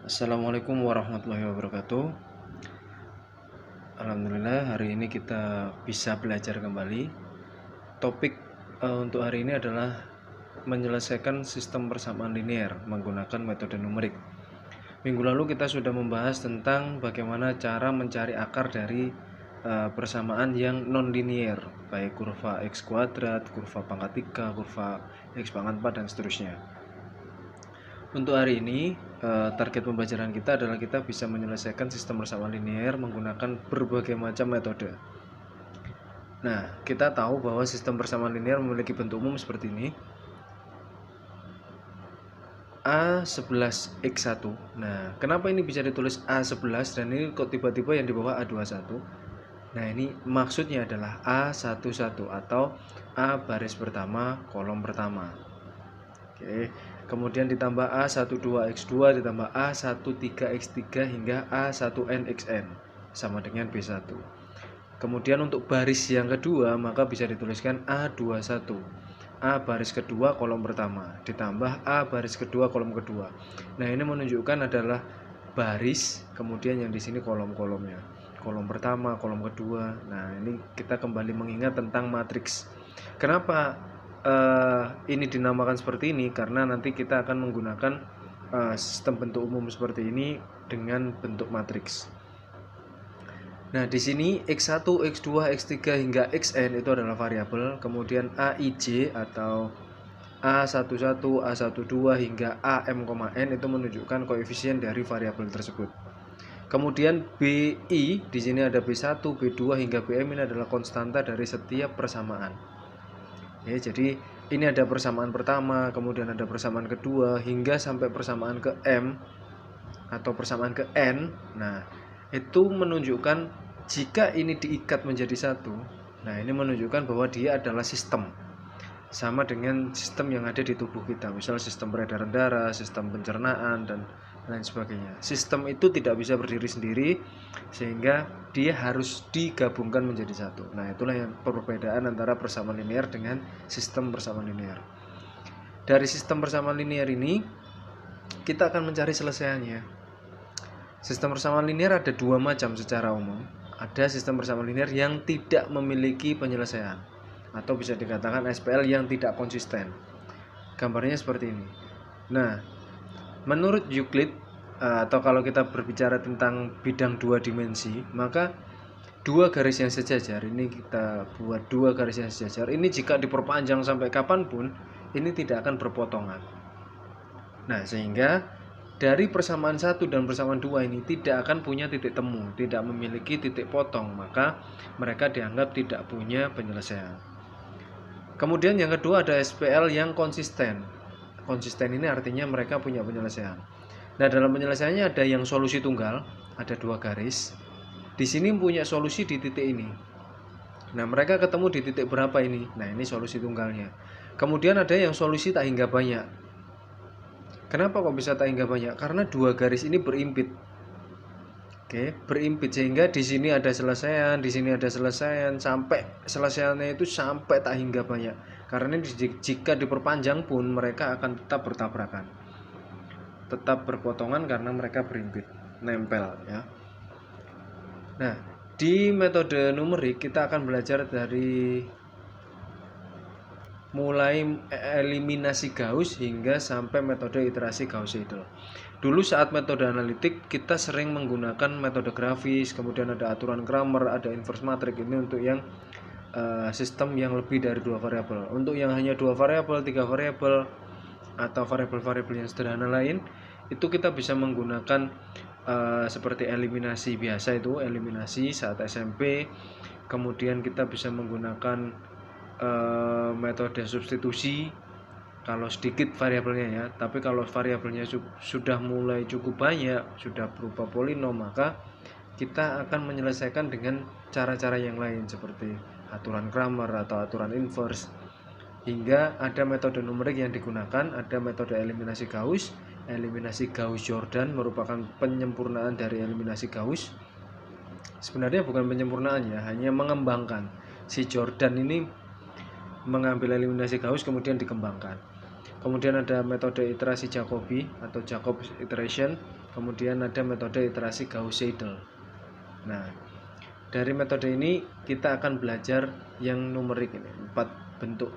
Assalamualaikum warahmatullahi wabarakatuh. Alhamdulillah hari ini kita bisa belajar kembali. Topik untuk hari ini adalah menyelesaikan sistem persamaan linear menggunakan metode numerik. Minggu lalu kita sudah membahas tentang bagaimana cara mencari akar dari persamaan yang non-linear, baik kurva x kuadrat, kurva pangkat 3, kurva x pangkat 4 dan seterusnya. Untuk hari ini, target pembelajaran kita adalah kita bisa menyelesaikan sistem persamaan linear menggunakan berbagai macam metode. Nah, kita tahu bahwa sistem persamaan linear memiliki bentuk umum seperti ini. A11x1. Nah, kenapa ini bisa ditulis A11 dan ini kok tiba-tiba yang di bawah A21? Nah, ini maksudnya adalah A11 atau A baris pertama, kolom pertama. Oke, kemudian ditambah A12x2 ditambah A13x3 hingga A1nxn sama dengan B1. Kemudian untuk baris yang kedua maka bisa dituliskan A21. A baris kedua kolom pertama ditambah A baris kedua kolom kedua. Nah, ini menunjukkan adalah baris, kemudian yang di sini kolom-kolomnya. Kolom pertama, kolom kedua. Nah, ini kita kembali mengingat tentang matriks. Kenapa ini dinamakan seperti ini? Karena nanti kita akan menggunakan sistem bentuk umum seperti ini dengan bentuk matriks. Nah, di sini x1, x2, x3 hingga xn itu adalah variabel, kemudian aij atau a11, a12 hingga am,n itu menunjukkan koefisien dari variabel tersebut. Kemudian bi di sini ada b1, b2 hingga bm ini adalah konstanta dari setiap persamaan. Ya, jadi ini ada persamaan pertama, kemudian ada persamaan kedua, hingga sampai persamaan ke M atau persamaan ke N. Nah, itu menunjukkan jika ini diikat menjadi satu. Nah, ini menunjukkan bahwa dia adalah sistem. Sama dengan sistem yang ada di tubuh kita, misal sistem peredaran darah, sistem pencernaan, dan lain sebagainya. Sistem itu tidak bisa berdiri sendiri, sehingga dia harus digabungkan menjadi satu. Nah, itulah yang perbedaan antara persamaan linear dengan sistem persamaan linear. Dari sistem persamaan linear ini, kita akan mencari selesaiannya. Sistem persamaan linear ada dua macam secara umum. Ada sistem persamaan linear yang tidak memiliki penyelesaian, atau bisa dikatakan SPL yang tidak konsisten. Gambarnya seperti ini. Nah, menurut Euclid, atau kalau kita berbicara tentang bidang dua dimensi, maka dua garis yang sejajar, ini kita buat dua garis yang sejajar, ini jika diperpanjang sampai kapanpun, ini tidak akan berpotongan. Nah, sehingga dari persamaan 1 dan persamaan 2 ini tidak akan punya titik temu, tidak memiliki titik potong, maka mereka dianggap tidak punya penyelesaian. Kemudian yang kedua ada SPL yang konsisten. Konsisten ini artinya mereka punya penyelesaian. Nah, dalam penyelesaiannya ada yang solusi tunggal, ada dua garis. Di sini punya solusi di titik ini. Nah, mereka ketemu di titik berapa ini? Nah, ini solusi tunggalnya. Kemudian ada yang solusi tak hingga banyak. Kenapa kok bisa tak hingga banyak? Karena dua garis ini berimpit. Oke, berimpit sehingga di sini ada selesaian, di sini ada selesaian, sampai selesaiannya itu sampai tak hingga banyak. Karena jika diperpanjang pun mereka akan tetap bertabrakan, tetap berpotongan karena mereka berimpit, nempel ya. Nah, di metode numerik kita akan belajar dari mulai eliminasi Gauss hingga sampai metode iterasi Gauss-Seidel. Dulu saat metode analitik kita sering menggunakan metode grafis, kemudian ada aturan Cramer, ada inverse matrix. Ini untuk yang sistem yang lebih dari dua variabel. Untuk yang hanya dua variabel, tiga variabel, atau variabel-variabel yang sederhana lain, itu kita bisa menggunakan seperti eliminasi biasa, itu eliminasi saat SMP. Kemudian kita bisa menggunakan metode substitusi kalau sedikit variabelnya ya, tapi kalau variabelnya sudah mulai cukup banyak, sudah berupa polinom, maka kita akan menyelesaikan dengan cara-cara yang lain seperti aturan Cramer atau aturan inverse. Hingga ada metode numerik yang digunakan, ada metode eliminasi Gauss. Eliminasi Gauss-Jordan merupakan penyempurnaan dari eliminasi Gauss. Sebenarnya bukan penyempurnaan ya, hanya mengembangkan. Si Jordan ini mengambil eliminasi Gauss kemudian dikembangkan. Kemudian ada metode iterasi Jacobi atau Jacobs iteration. kemudian ada metode iterasi Gauss-Seidel. Nah, dari metode ini kita akan belajar yang numerik ini, 4 bentuk.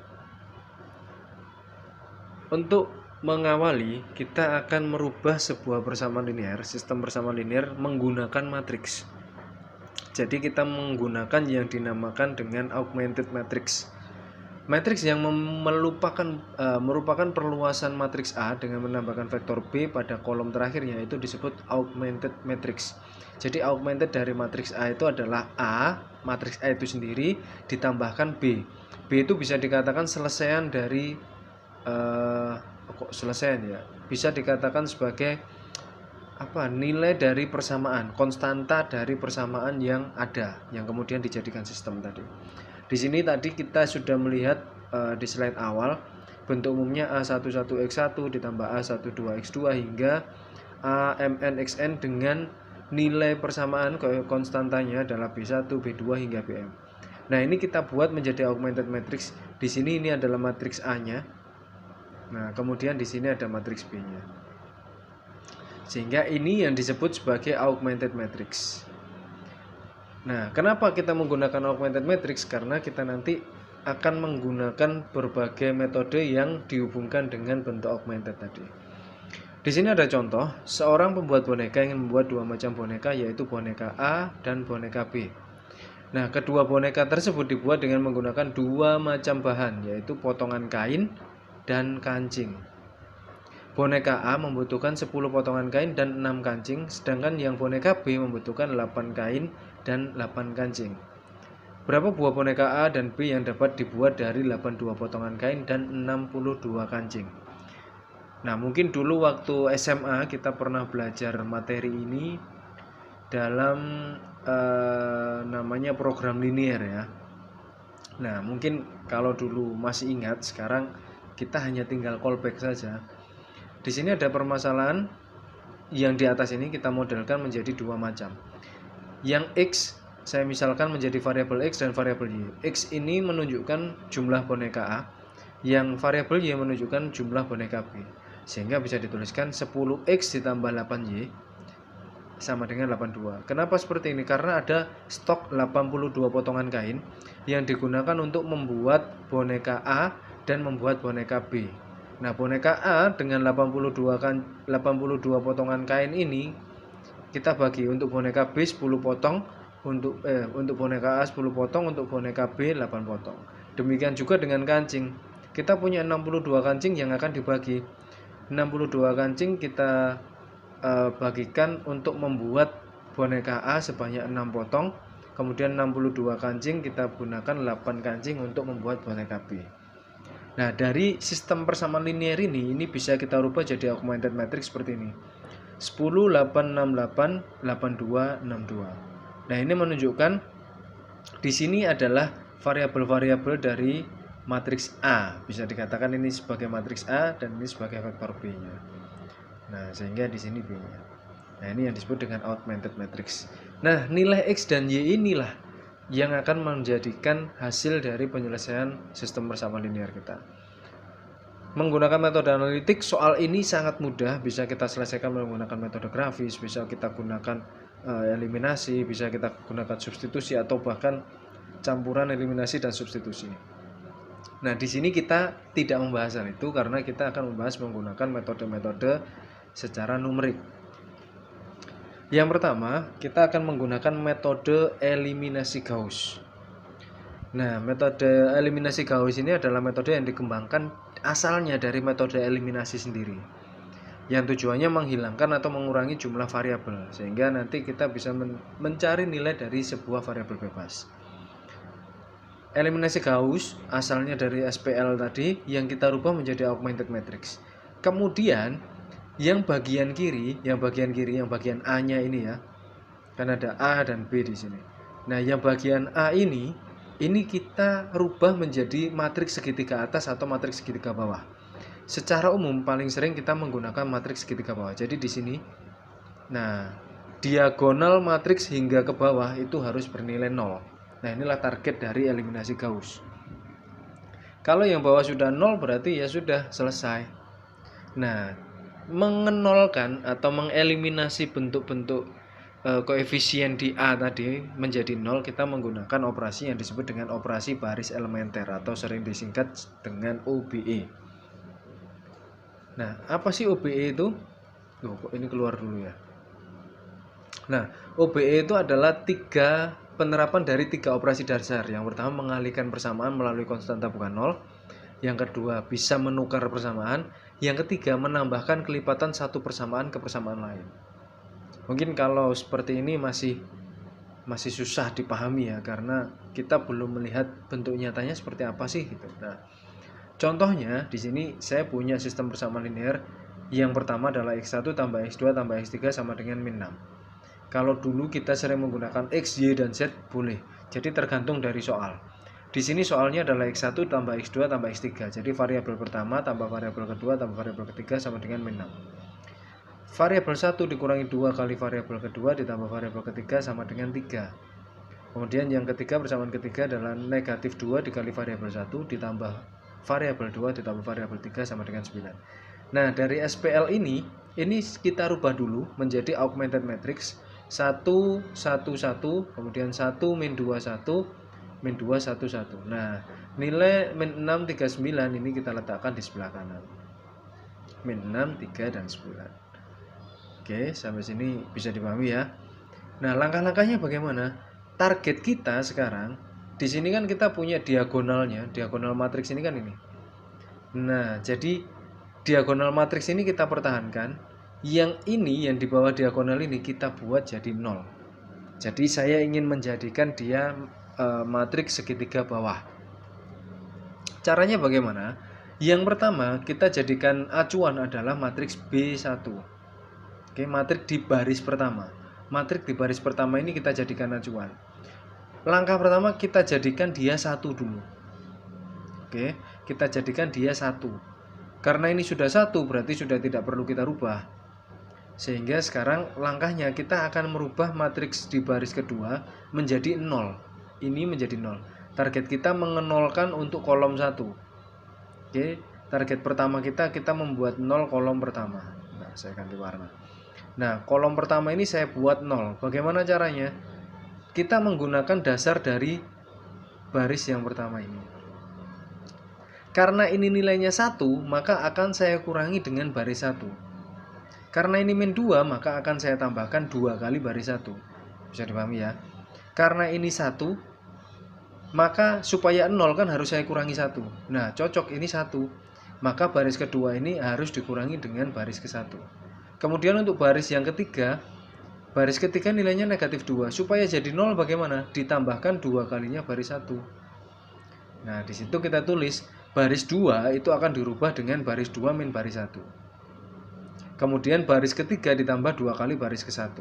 Untuk mengawali, kita akan merubah sebuah persamaan linear, sistem persamaan linear menggunakan matriks. Jadi kita menggunakan yang dinamakan dengan augmented matrix. Matriks yang merupakan perluasan matriks A dengan menambahkan vektor B pada kolom terakhirnya itu disebut augmented matrix. Jadi augmented dari matriks A itu adalah A, matriks A itu sendiri ditambahkan B. B itu bisa dikatakan selesaian dari bisa dikatakan sebagai nilai dari persamaan, konstanta dari persamaan yang ada, yang kemudian dijadikan sistem tadi. Di sini tadi kita sudah melihat di slide awal bentuk umumnya A11X1 ditambah A12X2 hingga AMNXN dengan nilai persamaan konstantanya adalah B1, B2 hingga Bm. Nah, ini kita buat menjadi augmented matrix. Di sini ini adalah matriks A-nya. Nah, kemudian di sini ada matriks B-nya. Sehingga ini yang disebut sebagai augmented matrix. Nah, kenapa kita menggunakan augmented matrix? Karena kita nanti akan menggunakan berbagai metode yang dihubungkan dengan bentuk augmented tadi. Di sini ada contoh, seorang pembuat boneka ingin membuat 2 macam boneka, yaitu boneka A dan boneka B. Nah, kedua boneka tersebut dibuat dengan menggunakan 2 macam bahan, yaitu potongan kain dan kancing. Boneka A membutuhkan 10 potongan kain dan 6 kancing, sedangkan yang boneka B membutuhkan 8 kain dan 8 kancing. Berapa buah boneka A dan B yang dapat dibuat dari 82 potongan kain dan 62 kancing? Nah, mungkin dulu waktu SMA kita pernah belajar materi ini dalam namanya program linear ya. Nah, mungkin kalau dulu masih ingat, sekarang kita hanya tinggal callback saja. Di sini ada permasalahan yang di atas ini kita modelkan menjadi 2 macam. Yang X saya misalkan menjadi variabel X dan variabel Y. X ini menunjukkan jumlah boneka A, yang variabel Y menunjukkan jumlah boneka B. Sehingga bisa dituliskan 10X ditambah 8Y sama dengan 82. Kenapa seperti ini? Karena ada stok 82 potongan kain yang digunakan untuk membuat boneka A dan membuat boneka B. Nah, boneka A dengan 82 potongan kain ini kita bagi untuk boneka B 10 potong, untuk boneka A 10 potong, untuk boneka B 8 potong. Demikian juga dengan kancing. Kita punya 62 kancing yang akan dibagi. 62 kancing kita bagikan untuk membuat boneka A sebanyak 6 potong. Kemudian 62 kancing kita gunakan 8 kancing untuk membuat boneka B. Nah, dari sistem persamaan linear ini bisa kita rubah jadi augmented matrix seperti ini. 10, 8, 68, 82, 62. Nah, ini menunjukkan di sini adalah variabel-variabel dari matriks A. Bisa dikatakan ini sebagai matriks A dan ini sebagai vektor B-nya. Nah, sehingga di sini B-nya. Nah, ini yang disebut dengan augmented matrix. Nah, nilai X dan Y inilah yang akan menjadikan hasil dari penyelesaian sistem persamaan linear kita. Menggunakan metode analitik, soal ini sangat mudah, bisa kita selesaikan menggunakan metode grafis, bisa kita gunakan eliminasi, bisa kita gunakan substitusi atau bahkan campuran eliminasi dan substitusi. Nah, di sini kita tidak membahas hal itu karena kita akan membahas menggunakan metode-metode secara numerik. Yang pertama, kita akan menggunakan metode eliminasi Gauss. Nah, metode eliminasi Gauss ini adalah metode yang dikembangkan asalnya dari metode eliminasi sendiri, yang tujuannya menghilangkan atau mengurangi jumlah variabel, sehingga nanti kita bisa mencari nilai dari sebuah variabel bebas. Eliminasi Gauss asalnya dari SPL tadi, yang kita rubah menjadi augmented matrix. Kemudian yang bagian kiri, yang bagian A-nya ini ya, kan ada A dan B di sini. Nah, yang bagian A ini kita rubah menjadi matriks segitiga atas atau matriks segitiga bawah. Secara umum paling sering kita menggunakan matriks segitiga bawah. Jadi di sini, nah, diagonal matriks hingga ke bawah itu harus bernilai 0. Nah, inilah target dari eliminasi Gauss. Kalau yang bawah sudah 0 berarti ya sudah selesai. Nah, mengenolkan atau mengeliminasi bentuk-bentuk koefisien di A tadi menjadi 0, kita menggunakan operasi yang disebut dengan operasi baris elementer atau sering disingkat dengan OBE. Nah, apa sih OBE itu? Kok ini keluar dulu ya. Nah, OBE itu adalah penerapan dari 3 operasi dasar. Yang pertama, mengalihkan persamaan melalui konstanta bukan 0. Yang kedua, bisa menukar persamaan. Yang ketiga, menambahkan kelipatan satu persamaan ke persamaan lain. Mungkin kalau seperti ini masih susah dipahami ya, karena kita belum melihat bentuk nyatanya seperti apa sih gitu. Nah, contohnya di sini saya punya sistem persamaan linear. Yang pertama adalah x1 tambah x2 tambah x3 sama dengan min 6. Kalau dulu kita sering menggunakan x, y, dan z boleh. Jadi tergantung dari soal. Di sini soalnya adalah x1 tambah x2 tambah x3. Jadi variabel pertama tambah variabel kedua tambah variabel ketiga sama dengan min 6. Variabel 1 dikurangi 2 kali variabel kedua ditambah variabel ketiga sama dengan 3. Kemudian yang ketiga, persamaan ketiga adalah negatif 2 dikali variabel 1 ditambah variabel 2 ditambah variabel 3 sama dengan 9. Nah, dari SPL ini kita rubah dulu menjadi augmented matrix 1 1 1, kemudian 1 min 2 1 min 2 1 1. Nah, nilai min 6 3 9 ini kita letakkan di sebelah kanan. Min 6 3 dan 9. Oke, sampai sini bisa dipahami ya. Nah, langkah-langkahnya bagaimana? Target kita sekarang di sini kan kita punya diagonalnya, diagonal matriks ini kan ini. Nah, jadi diagonal matriks ini kita pertahankan. Yang ini yang di bawah diagonal ini kita buat jadi 0. Jadi saya ingin menjadikan dia matriks segitiga bawah. Caranya bagaimana? Yang pertama, kita jadikan acuan adalah matriks B1. Oke, matriks di baris pertama. Matriks di baris pertama ini kita jadikan acuan. Langkah pertama kita jadikan dia 1 dulu. Oke, kita jadikan dia 1. Karena ini sudah 1 berarti sudah tidak perlu kita rubah. Sehingga sekarang langkahnya kita akan merubah matriks di baris kedua menjadi 0. Ini menjadi 0. Target kita mengenolkan untuk kolom 1. Oke, target pertama kita membuat 0 kolom pertama. Nah, saya ganti warna. Nah, kolom pertama ini saya buat 0. Bagaimana caranya? Kita menggunakan dasar dari baris yang pertama ini. Karena ini nilainya 1, maka akan saya kurangi dengan baris 1. Karena ini min 2, maka akan saya tambahkan 2 kali baris 1. Bisa dipahami ya? Karena ini 1, maka supaya 0 kan harus saya kurangi 1. Nah, cocok ini 1. Maka baris kedua ini harus dikurangi dengan baris ke-1. Kemudian untuk baris yang ketiga, baris ketiga nilainya negatif 2. Supaya jadi 0 bagaimana? Ditambahkan 2 kalinya baris 1. Nah, di situ kita tulis baris 2 itu akan dirubah dengan baris 2 min baris 1. Kemudian baris ketiga ditambah 2 kali baris ke-1.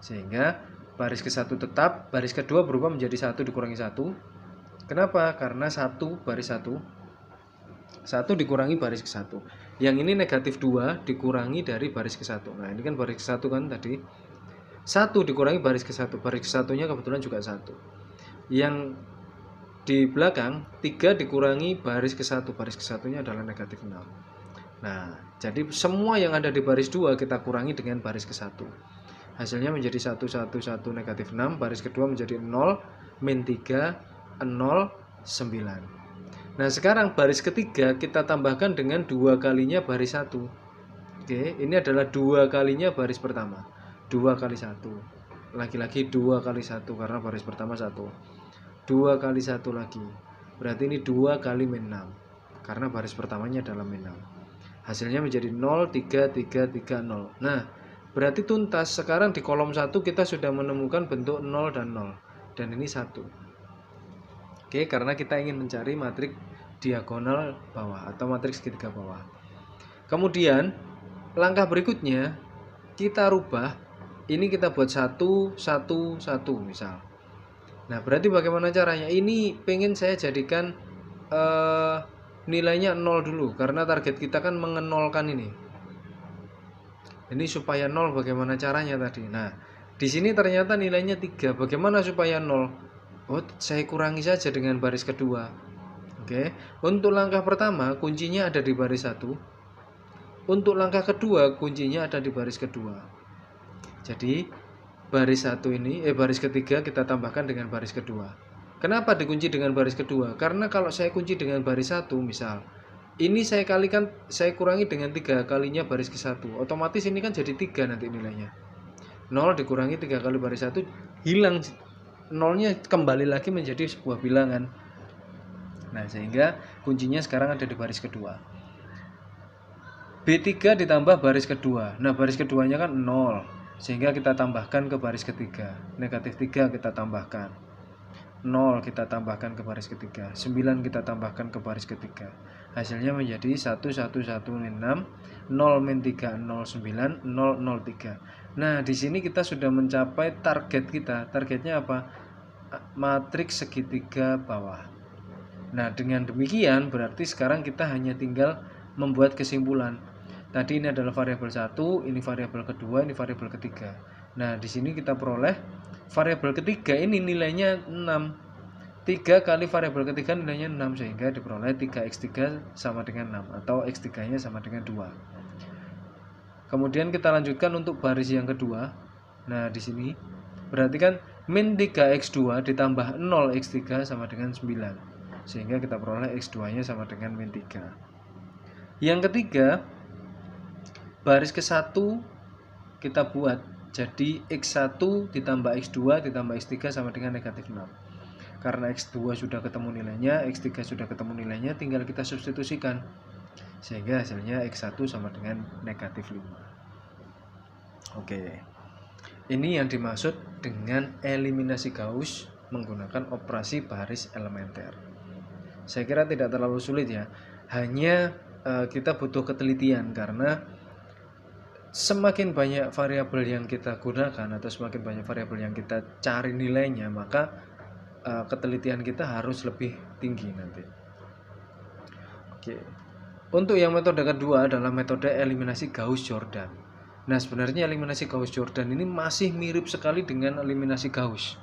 Sehingga baris ke-1 tetap, baris kedua berubah menjadi 1 dikurangi 1. Kenapa? Karena 1 baris 1 dikurangi baris ke-1. Yang ini negatif 2 dikurangi dari baris ke-1. Nah, ini kan baris ke-1 kan tadi. 1 dikurangi baris ke-1. Baris ke-1-nya kebetulan juga 1. Yang di belakang 3 dikurangi baris ke-1. Baris ke-1-nya adalah negatif 6. Nah, jadi semua yang ada di baris 2 kita kurangi dengan baris ke-1. Hasilnya menjadi 1 1 1 negatif 6. Baris kedua menjadi 0 min 3 0 9. Nah, sekarang baris ketiga kita tambahkan dengan 2 kalinya baris 1. Oke, ini adalah 2 kalinya baris pertama. 2 kali 1. Lagi-lagi 2 kali 1 karena baris pertama 1. 2 kali 1 lagi. Berarti ini 2 kali min 6. Karena baris pertamanya adalah min 6. Hasilnya menjadi 0 3 3 3 0. Nah, berarti tuntas. Sekarang di kolom 1 kita sudah menemukan bentuk 0 dan 0. Dan ini 1. Oke, karena kita ingin mencari matriks diagonal bawah atau matriks segitiga bawah. Kemudian langkah berikutnya kita rubah. Ini kita buat 1 1 1 misal. Nah, berarti bagaimana caranya? Ini pengen saya jadikan nilainya 0 dulu karena target kita kan mengenolkan ini. Ini supaya 0 bagaimana caranya tadi? Nah, di sini ternyata nilainya 3. Bagaimana supaya 0? Oh, saya kurangi saja dengan baris kedua. Oke. Untuk langkah pertama, kuncinya ada di baris 1. Untuk langkah kedua, kuncinya ada di baris kedua. Jadi baris ketiga kita tambahkan dengan baris kedua. Kenapa dikunci dengan baris kedua? Karena kalau saya kunci dengan baris satu, misal ini saya kurangi dengan 3 kalinya baris ke 1, otomatis ini kan jadi 3 nanti nilainya. 0 dikurangi 3 kali baris 1, hilang, nolnya kembali lagi menjadi sebuah bilangan. Nah, sehingga kuncinya sekarang ada di baris kedua. B3 ditambah baris kedua. Nah, baris keduanya kan 0, sehingga kita tambahkan ke baris ketiga. Negatif 3 kita tambahkan, 0 kita tambahkan ke baris ketiga, 9 kita tambahkan ke baris ketiga. Hasilnya menjadi 1, 1, 1, min 6, 0, min 3, 0, 9, 0, 0, 3. Nah, di sini kita sudah mencapai target kita. Targetnya apa? Matriks segitiga bawah. Nah, dengan demikian berarti sekarang kita hanya tinggal membuat kesimpulan. Tadi ini adalah variabel 1, ini variabel kedua, ini variabel ketiga. Nah, di sini kita peroleh variabel ketiga ini nilainya 6. 3 kali variabel ketiga nilainya 6, sehingga diperoleh 3x3 sama dengan 6 atau x3-nya sama dengan 2. Kemudian kita lanjutkan untuk baris yang kedua. Nah, di sini berarti kan min 3x2 ditambah 0x3 sama dengan 9. Sehingga kita peroleh x2-nya sama dengan min 3. Yang ketiga, baris ke-1 kita buat jadi x1 ditambah x2 ditambah x3 sama dengan negatif 6. Karena x2 sudah ketemu nilainya, x3 sudah ketemu nilainya, tinggal kita substitusikan, sehingga hasilnya x1 sama dengan negatif 5. Oke, ini yang dimaksud dengan eliminasi Gauss menggunakan operasi baris elementer. Saya kira tidak terlalu sulit ya, hanya kita butuh ketelitian, karena semakin banyak variabel yang kita gunakan atau semakin banyak variabel yang kita cari nilainya, maka ketelitian kita harus lebih tinggi nanti. Oke. Untuk yang metode kedua adalah metode eliminasi Gauss-Jordan. Nah, sebenarnya eliminasi Gauss-Jordan ini masih mirip sekali dengan eliminasi Gauss.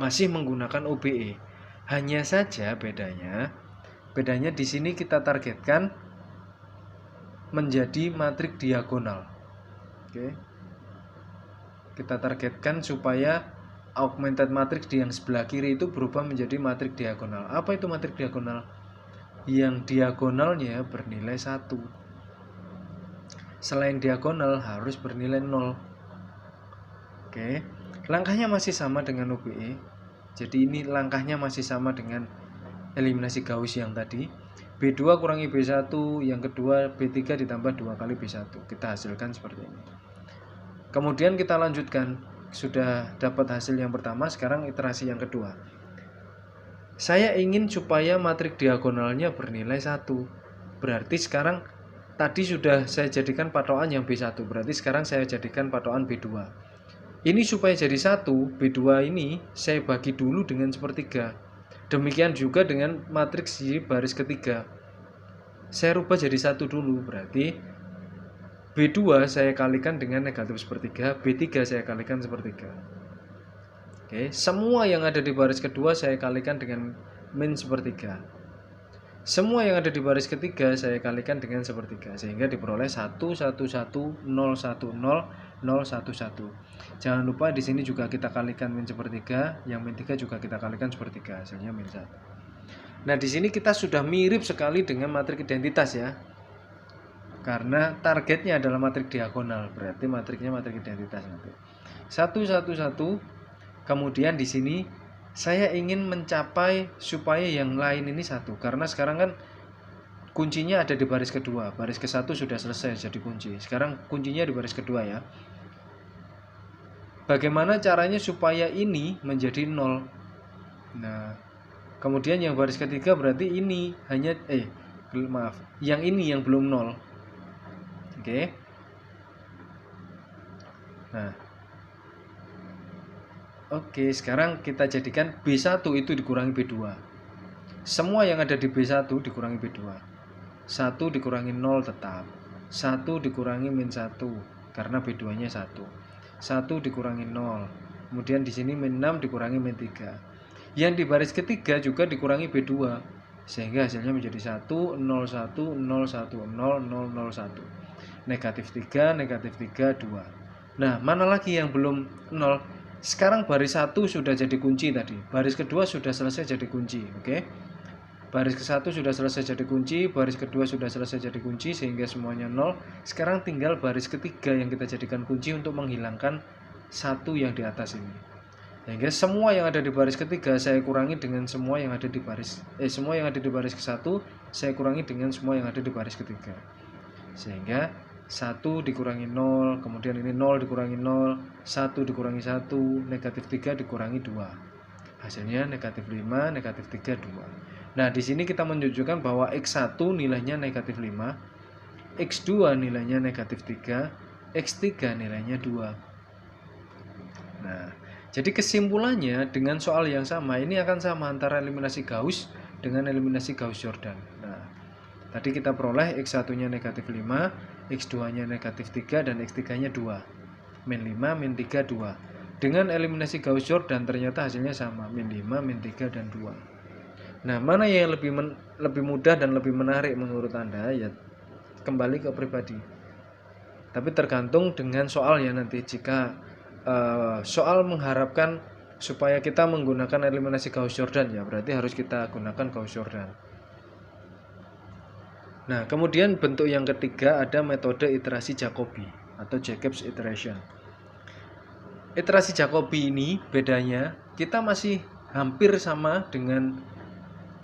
Masih menggunakan OBE. Hanya saja bedanya di sini kita targetkan menjadi matrik diagonal. Oke. Kita targetkan supaya augmented matrix di yang sebelah kiri itu berubah menjadi matrik diagonal. Apa itu matrik diagonal? Yang diagonalnya bernilai 1. Selain diagonal harus bernilai 0. Oke. Langkahnya masih sama dengan OBE. Jadi ini langkahnya masih sama dengan eliminasi Gauss yang tadi. B2 kurangi B1, yang kedua B3 ditambah 2 kali B1. Kita hasilkan seperti ini. Kemudian kita lanjutkan, sudah dapat hasil yang pertama, sekarang iterasi yang kedua. Saya ingin supaya matrik diagonalnya bernilai 1. Berarti sekarang tadi sudah saya jadikan patokan yang B1, berarti sekarang saya jadikan patokan B2. Ini supaya jadi 1, B2 ini saya bagi dulu dengan sepertiga. Demikian juga dengan matriks di baris ketiga. Saya rubah jadi 1 dulu, berarti B2 saya kalikan dengan negatif sepertiga, B3 saya kalikan sepertiga. Oke, semua yang ada di baris kedua saya kalikan dengan min sepertiga. Semua yang ada di baris ketiga saya kalikan dengan sepertiga, sehingga diperoleh 1, 1, 1, 0, 1, 0, 0, 1, 1. Jangan lupa di sini juga kita kalikan min sepertiga, yang min 3 juga kita kalikan sepertiga, hasilnya min 1. Nah, di sini kita sudah mirip sekali dengan matrik identitas ya. Karena targetnya adalah matrik diagonal, berarti matriknya matrik identitas nanti. 1, 1, 1. Kemudian di sini saya ingin mencapai supaya yang lain ini 1, karena sekarang kan kuncinya ada di baris kedua. Baris ke-1 sudah selesai jadi kunci. Sekarang kuncinya di baris kedua ya. Bagaimana caranya supaya ini menjadi 0? Nah, kemudian yang baris ketiga berarti ini hanya yang ini yang belum 0. Oke. Nah. Oke, sekarang kita jadikan B1 itu dikurangi B2. Semua yang ada di B1 dikurangi B2. 1 dikurangi 0 tetap. 1 dikurangi min 1 karena B2-nya 1. 1 dikurangi 0. Kemudian di sini min 6 dikurangi min 3. Yang di baris ketiga juga dikurangi B2. Sehingga hasilnya menjadi 1, 0, 1, 0, 1, 0, 0, 0, 1. negatif 3, negatif 3, 2. Nah, mana lagi yang belum 0? Sekarang baris 1 sudah jadi kunci tadi. Baris kedua sudah selesai jadi kunci, oke? Baris ke-1 sudah selesai jadi kunci, baris kedua sudah selesai jadi kunci sehingga semuanya 0. Sekarang tinggal baris ketiga yang kita jadikan kunci untuk menghilangkan 1 yang di atas ini. Sehingga semua yang ada di baris ketiga saya kurangi dengan semua yang ada di baris semua yang ada di baris ke-1 saya kurangi dengan semua yang ada di baris ketiga. Sehingga 1 dikurangi 0, kemudian ini 0 dikurangi 0, 1 dikurangi 1, negatif 3 dikurangi 2. Hasilnya negatif 5, negatif 3, 2. Nah, di sini kita menunjukkan bahwa X1 nilainya negatif 5, X2 nilainya negatif 3, X3 nilainya 2. Nah, jadi kesimpulannya dengan soal yang sama, ini akan sama antara eliminasi Gauss dengan eliminasi Gauss-Jordan. Nah, tadi kita peroleh X1-nya negatif 5, X2-nya negatif 3, dan X3-nya 2. Min 5, min 3, 2. Dengan eliminasi Gauss-Jordan ternyata hasilnya sama, min 5, min 3, dan 2. Nah, mana yang lebih mudah dan lebih menarik menurut Anda? Ya, kembali ke pribadi. Tapi tergantung dengan soal ya nanti. Jika soal mengharapkan supaya kita menggunakan eliminasi Gauss-Jordan, ya berarti harus kita gunakan Gauss-Jordan. Nah, kemudian bentuk yang ketiga ada metode iterasi Jacobi atau Jacobs iteration. Iterasi Jacobi ini bedanya kita masih hampir sama dengan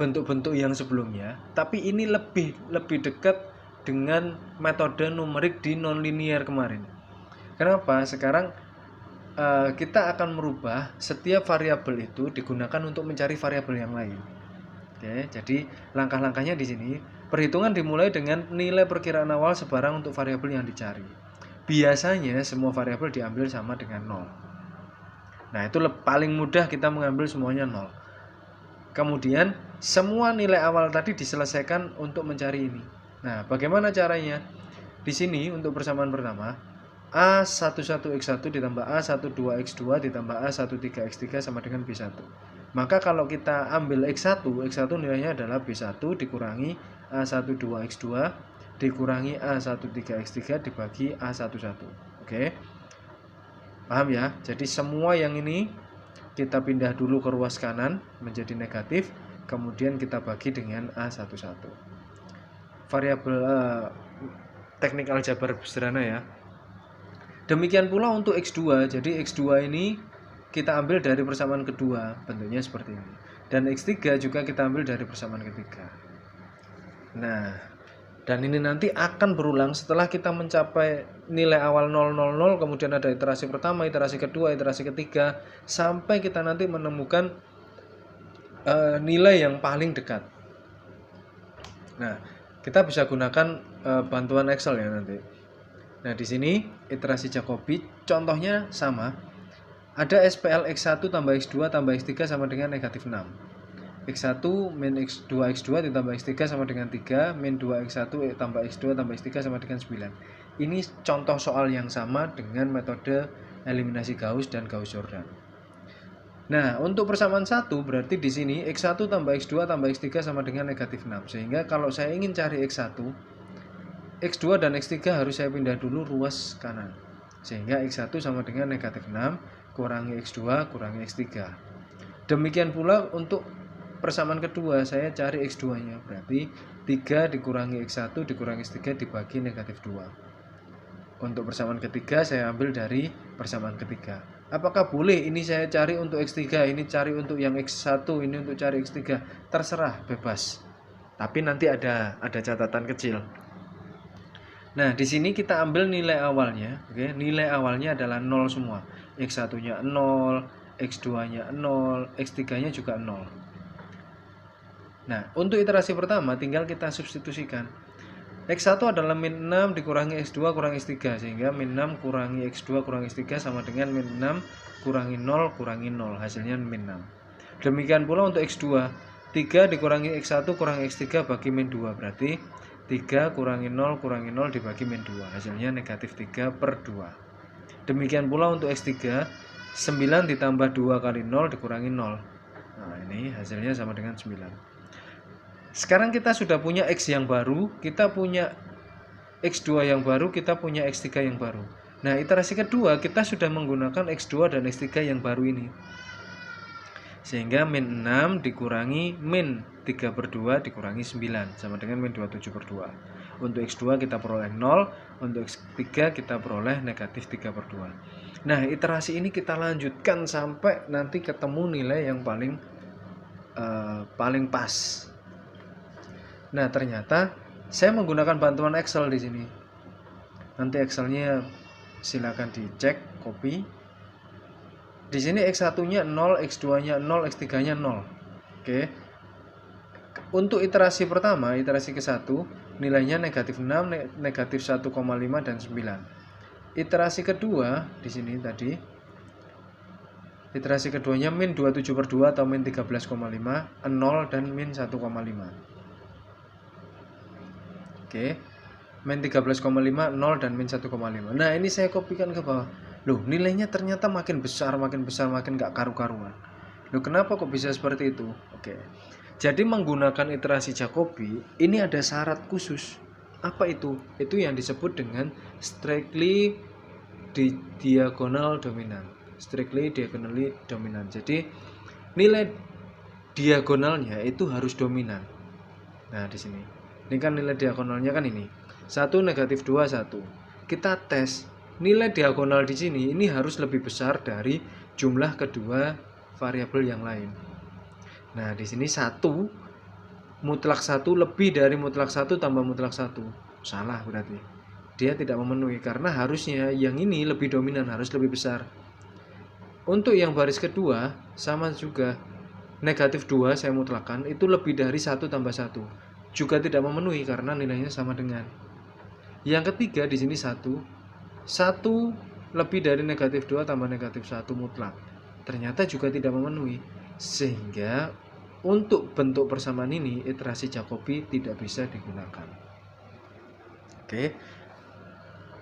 bentuk-bentuk yang sebelumnya, tapi ini lebih dekat dengan metode numerik di nonlinear kemarin. Kenapa? Sekarang kita akan merubah setiap variabel itu digunakan untuk mencari variabel yang lain. Oke, jadi langkah-langkahnya di sini, perhitungan dimulai dengan nilai perkiraan awal sebarang untuk variabel yang dicari. Biasanya semua variabel diambil sama dengan 0. Nah, itu paling mudah kita mengambil semuanya 0. Kemudian semua nilai awal tadi diselesaikan untuk mencari ini. Nah, bagaimana caranya? Di sini untuk persamaan pertama, A11x1 ditambah A12x2 ditambah A13x3 sama dengan B1. Maka kalau kita ambil X1 nilainya adalah B1 dikurangi A12x2 dikurangi A13x3 dibagi A11. Oke. Paham ya? Jadi semua yang ini kita pindah dulu ke ruas kanan menjadi negatif, kemudian kita bagi dengan A11. Variabel teknik aljabar sederhana ya. Demikian pula untuk X2. Jadi X2 ini kita ambil dari persamaan kedua, bentuknya seperti ini. Dan X3 juga kita ambil dari persamaan ketiga. Nah, dan ini nanti akan berulang setelah kita mencapai nilai awal 000, kemudian ada iterasi pertama, iterasi kedua, iterasi ketiga, sampai kita nanti menemukan nilai yang paling dekat. Nah, kita bisa gunakan bantuan Excel ya nanti. Nah, di sini iterasi Jacobi contohnya sama. Ada SPL X1 tambah X2 tambah X3 sama dengan negatif 6. X1 min X2 X2 ditambah X3 sama dengan 3, min 2 X1 tambah X2 tambah X3 sama dengan 9. Ini contoh soal yang sama dengan metode eliminasi Gauss dan Gauss-Jordan. Nah, untuk persamaan 1 berarti di sini X1 tambah X2 tambah X3 sama dengan negatif 6. Sehingga kalau saya ingin cari X1, X2 dan X3 harus saya pindah dulu ruas kanan. Sehingga X1 sama dengan negatif 6 kurangi X2 kurangi X3. Demikian pula untuk persamaan kedua, saya cari X2-nya. Berarti 3 dikurangi X1 dikurangi X3 dibagi negatif 2. Untuk persamaan ketiga, saya ambil dari persamaan ketiga. Apakah boleh ini saya cari untuk X3, ini cari untuk yang X1, ini untuk cari X3? Terserah, bebas. Tapi nanti ada catatan kecil. Nah, di sini kita ambil nilai awalnya. Oke, nilai awalnya adalah 0 semua. X1-nya 0, X2-nya 0, X3-nya juga 0. Nah, untuk iterasi pertama tinggal kita substitusikan. X1 adalah min 6 dikurangi X2 kurangi X3, sehingga min 6 kurangi X2 kurangi X3 sama dengan min 6 kurangi 0 kurangi 0, hasilnya min 6. Demikian pula untuk X2, 3 dikurangi X1 kurangi X3 bagi min 2, berarti 3 kurangi 0 kurangi 0 dibagi min 2, hasilnya negatif 3/2. Demikian pula untuk X3, 9 ditambah 2 kali 0 dikurangi 0. Nah, ini hasilnya sama dengan 9. Sekarang kita sudah punya X yang baru, kita punya X2 yang baru, kita punya X3 yang baru. Nah, iterasi kedua kita sudah menggunakan X2 dan X3 yang baru ini. Sehingga min 6 dikurangi min 3/2 dikurangi 9 sama dengan min 27/2. Untuk X2 kita peroleh 0, untuk X3 kita peroleh negatif 3/2. Nah, iterasi ini kita lanjutkan sampai nanti ketemu nilai yang paling pas. Nah, ternyata saya menggunakan bantuan Excel di sini. Nanti Excelnya silakan dicek, copy. Di sini X1-nya 0, X2-nya 0, X3-nya 0. Oke. Untuk iterasi pertama, iterasi ke-1, nilainya negatif 6, negatif 1,5 dan 9. Iterasi kedua di sini tadi, iterasi keduanya min 27/2 atau min 13,5, 0 dan min 1,5. Oke. Min 13,5, 0 dan min 1,5. Nah, ini saya kopikan ke bawah. Loh, nilainya ternyata makin besar, makin gak karu-karuan. Loh, kenapa kok bisa seperti itu? Oke. Jadi menggunakan iterasi Jacobi, ini ada syarat khusus. Apa itu? Itu yang disebut dengan strictly diagonal dominant. Strictly diagonally dominant. Jadi nilai diagonalnya itu harus dominan. Nah, di sini. Ini kan nilai diagonalnya kan ini. 1 negatif 2 1. Kita tes nilai diagonal di sini ini harus lebih besar dari jumlah kedua variabel yang lain. Nah, di sini 1 mutlak 1 lebih dari mutlak 1 tambah mutlak 1. Salah berarti. Dia tidak memenuhi karena harusnya yang ini lebih dominan, harus lebih besar. Untuk yang baris kedua sama juga. Negatif 2 saya mutlakkan itu lebih dari 1 tambah 1. Juga tidak memenuhi karena nilainya sama dengan. Yang ketiga di sini 1 lebih dari negatif 2 tambah negatif 1 mutlak. Ternyata juga tidak memenuhi. Sehingga untuk bentuk persamaan ini iterasi Jacobi tidak bisa digunakan. Oke.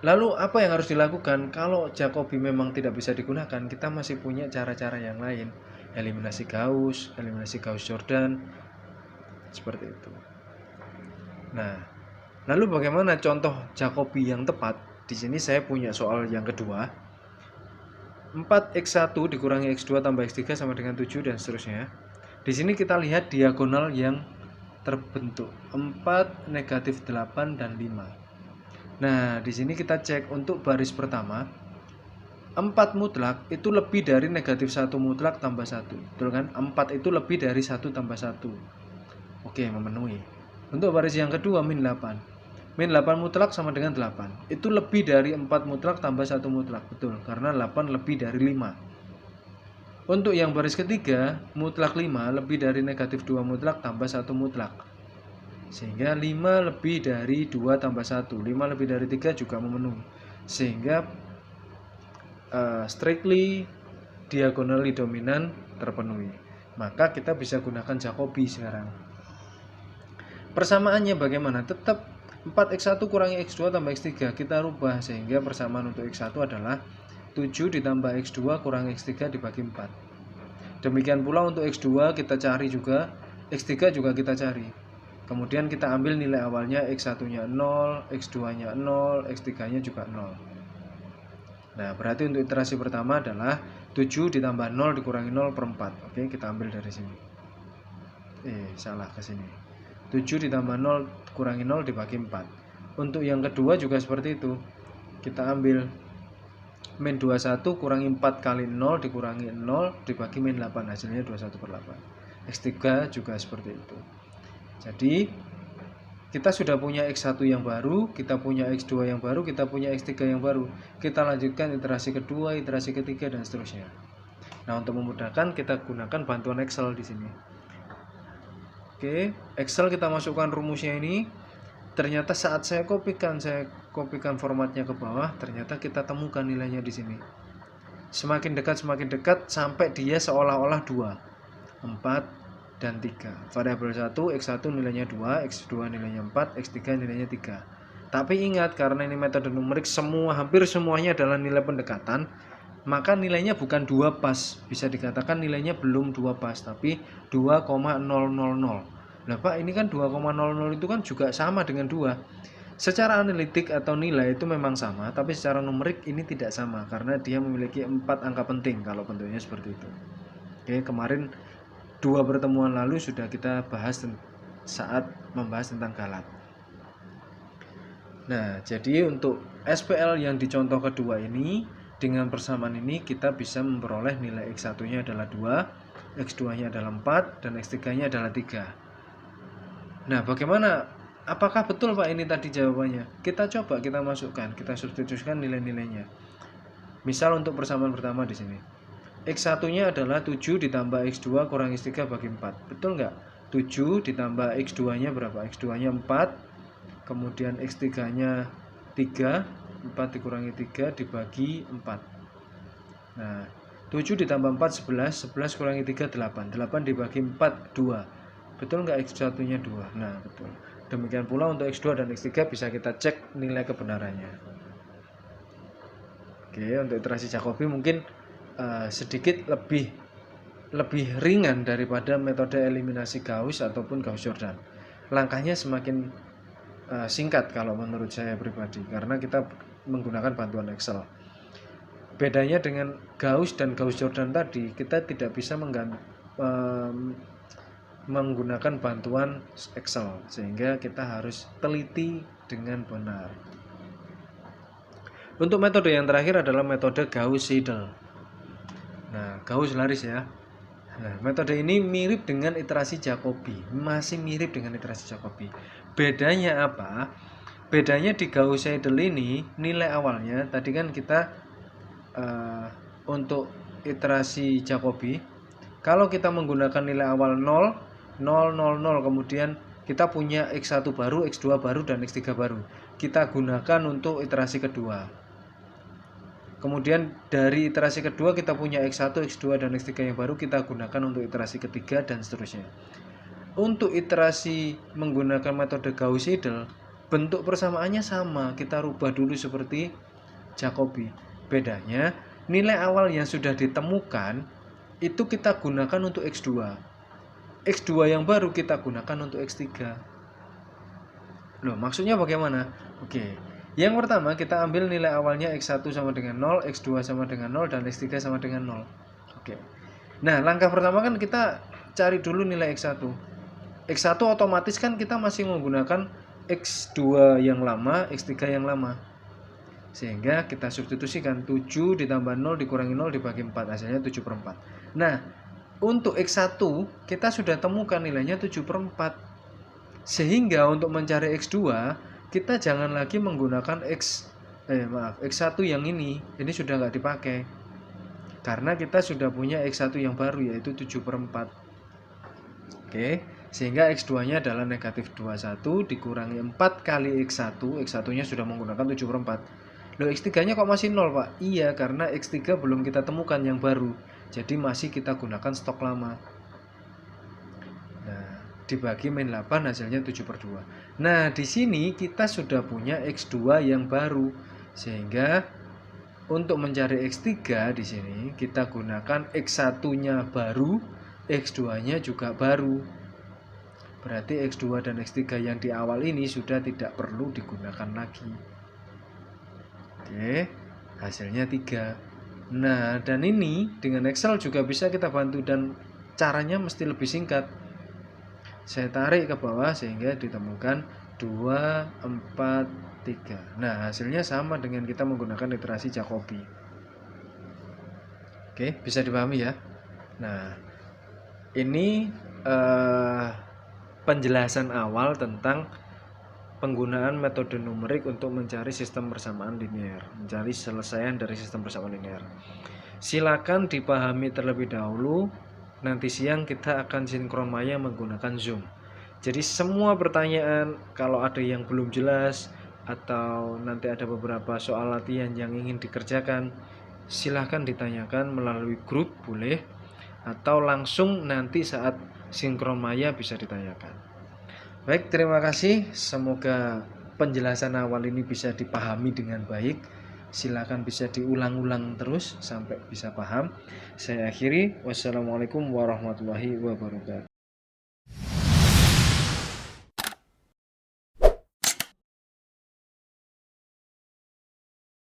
Lalu apa yang harus dilakukan? Kalau Jacobi memang tidak bisa digunakan, kita masih punya cara-cara yang lain. Eliminasi Gauss-Jordan, seperti itu. Nah, lalu bagaimana contoh Jacobi yang tepat? Di sini saya punya soal yang kedua. 4x1 dikurangi x2 tambah x3 sama dengan 7 dan seterusnya. Di sini kita lihat diagonal yang terbentuk 4, negatif 8 dan 5. Nah, di sini kita cek untuk baris pertama 4 mutlak itu lebih dari negatif 1 mutlak tambah 1. Betul kan? 4 itu lebih dari 1 tambah 1. Oke, memenuhi. Untuk baris yang kedua min 8. Min 8 mutlak sama dengan 8. Itu lebih dari 4 mutlak tambah 1 mutlak. Betul, karena 8 lebih dari 5. Untuk yang baris ketiga, mutlak 5 lebih dari negatif 2 mutlak tambah 1 mutlak. Sehingga 5 lebih dari 2 tambah 1. 5 lebih dari 3 juga memenuhi. Sehingga strictly diagonally dominant terpenuhi. Maka kita bisa gunakan Jacobi sekarang. Persamaannya bagaimana? Tetap 4x1 kurangi x2 tambah x3 kita rubah sehingga persamaan untuk x1 adalah 7 ditambah x2 kurangi x3 dibagi 4. Demikian pula untuk x2 kita cari juga, x3 juga kita cari. Kemudian kita ambil nilai awalnya x1-nya 0, x2-nya 0, x3-nya juga 0. Nah, berarti untuk iterasi pertama adalah 7 ditambah 0 dikurangi 0/4. Oke, kita ambil dari sini. Salah ke sini. 7 ditambah 0 kurangi 0 dibagi 4. Untuk yang kedua juga seperti itu. Kita ambil min 21 kurangi 4 kali 0 dikurangi 0 dibagi min 8. Hasilnya 21/8. X3 juga seperti itu. Jadi kita sudah punya X1 yang baru, kita punya X2 yang baru, kita punya X3 yang baru. Kita lanjutkan iterasi kedua, iterasi ketiga dan seterusnya. Nah, untuk memudahkan kita gunakan bantuan Excel di sini. Oke, Excel kita masukkan rumusnya ini. Ternyata saat saya kopikan formatnya ke bawah, ternyata kita temukan nilainya di sini. Semakin dekat sampai dia seolah-olah 2, 4 dan 3. Variabel 1 X1 nilainya 2, X2 nilainya 4, X3 nilainya 3. Tapi ingat, karena ini metode numerik, hampir semuanya adalah nilai pendekatan, maka nilainya bukan 2 pas. Bisa dikatakan nilainya belum 2 pas, tapi 2,000. Nah Pak, ini kan 2,00 itu kan juga sama dengan 2. Secara analitik atau nilai itu memang sama, tapi secara numerik ini tidak sama karena dia memiliki 4 angka penting kalau bentuknya seperti itu. Oke, kemarin 2 pertemuan lalu sudah kita bahas saat membahas tentang galat. Nah, jadi untuk SPL yang dicontoh kedua ini, dengan persamaan ini kita bisa memperoleh nilai X1-nya adalah 2, X2-nya adalah 4, dan X3-nya adalah 3. Nah, bagaimana? Apakah betul Pak ini tadi jawabannya? Kita coba kita masukkan, kita substitusikan nilai-nilainya. Misal untuk persamaan pertama di sini. X1-nya adalah 7 ditambah X2 kurang X3 bagi 4. Betul nggak? 7 ditambah X2-nya berapa? X2-nya 4, kemudian X3-nya 3, 4 dikurangi 3 dibagi 4. Nah, 7 ditambah 4, 11, 11 kurangi 3, 8. 8 dibagi 4, 2. Betul nggak X1-nya 2? Nah, betul. Demikian pula untuk X2 dan X3 bisa kita cek nilai kebenarannya. Oke, untuk iterasi Jacobi mungkin sedikit lebih ringan daripada metode eliminasi Gauss ataupun Gauss-Jordan. Langkahnya semakin singkat kalau menurut saya pribadi karena kita menggunakan bantuan Excel. Bedanya dengan Gauss dan Gauss-Jordan tadi, kita tidak bisa menggunakan bantuan Excel sehingga kita harus teliti dengan benar. Untuk metode yang terakhir adalah metode Gauss-Seidel. Nah, Gauss laris ya. Nah, metode ini mirip dengan iterasi Jacobi, masih mirip dengan iterasi Jacobi. Bedanya apa? Bedanya di Gauss-Seidel ini nilai awalnya tadi kan kita untuk iterasi Jacobi, kalau kita menggunakan nilai awal 0, 0, 0, 0, kemudian kita punya X1 baru, X2 baru, dan X3 baru. Kita gunakan untuk iterasi kedua. Kemudian dari iterasi kedua kita punya X1, X2, dan X3 yang baru, kita gunakan untuk iterasi ketiga dan seterusnya. Untuk iterasi menggunakan metode Gauss-Seidel, bentuk persamaannya sama, kita rubah dulu seperti Jacobi. Bedanya, nilai awal yang sudah ditemukan itu kita gunakan untuk X2. X2 yang baru kita gunakan untuk X3. Loh, maksudnya bagaimana? Oke. Yang pertama kita ambil nilai awalnya X1 sama dengan 0, X2 sama dengan 0, dan X3 sama dengan 0. Oke. Nah, langkah pertama kan kita cari dulu nilai X1. X1 otomatis kan kita masih menggunakan X2 yang lama, X3 yang lama. Sehingga kita substitusikan 7 ditambah 0 dikurangi 0 dibagi 4, hasilnya 7/4. Nah, untuk X1 kita sudah temukan nilainya 7/4. Sehingga untuk mencari X2 kita jangan lagi menggunakan X1 yang ini sudah nggak dipakai karena kita sudah punya X1 yang baru yaitu 7/4. Oke, sehingga X2 nya adalah negatif 21 dikurangi 4 kali X1. X1 nya sudah menggunakan 7/4. Loh, X3 nya kok masih 0 Pak? Iya, karena X3 belum kita temukan yang baru, jadi masih kita gunakan stok lama. Nah, dibagi min 8 hasilnya 7/2. Nah, di sini kita sudah punya X2 yang baru. Sehingga untuk mencari X3 di sini kita gunakan X1-nya baru, X2-nya juga baru. Berarti X2 dan X3 yang di awal ini sudah tidak perlu digunakan lagi. Oke, hasilnya 3. Nah, dan ini dengan Excel juga bisa kita bantu dan caranya mesti lebih singkat. Saya tarik ke bawah sehingga ditemukan 2, 4, 3. Nah, hasilnya sama dengan kita menggunakan iterasi Jacobi. Oke, bisa dipahami ya. Nah, ini penjelasan awal tentang penggunaan metode numerik untuk mencari sistem persamaan linear, mencari selesaian dari sistem persamaan linear. Silakan dipahami terlebih dahulu. Nanti siang kita akan sinkron maya menggunakan Zoom. Jadi semua pertanyaan kalau ada yang belum jelas atau nanti ada beberapa soal latihan yang ingin dikerjakan, silahkan ditanyakan melalui grup boleh, atau langsung nanti saat sinkron maya bisa ditanyakan. Baik, terima kasih. Semoga penjelasan awal ini bisa dipahami dengan baik. Silakan bisa diulang-ulang terus sampai bisa paham. Saya akhiri. Wassalamualaikum warahmatullahi wabarakatuh.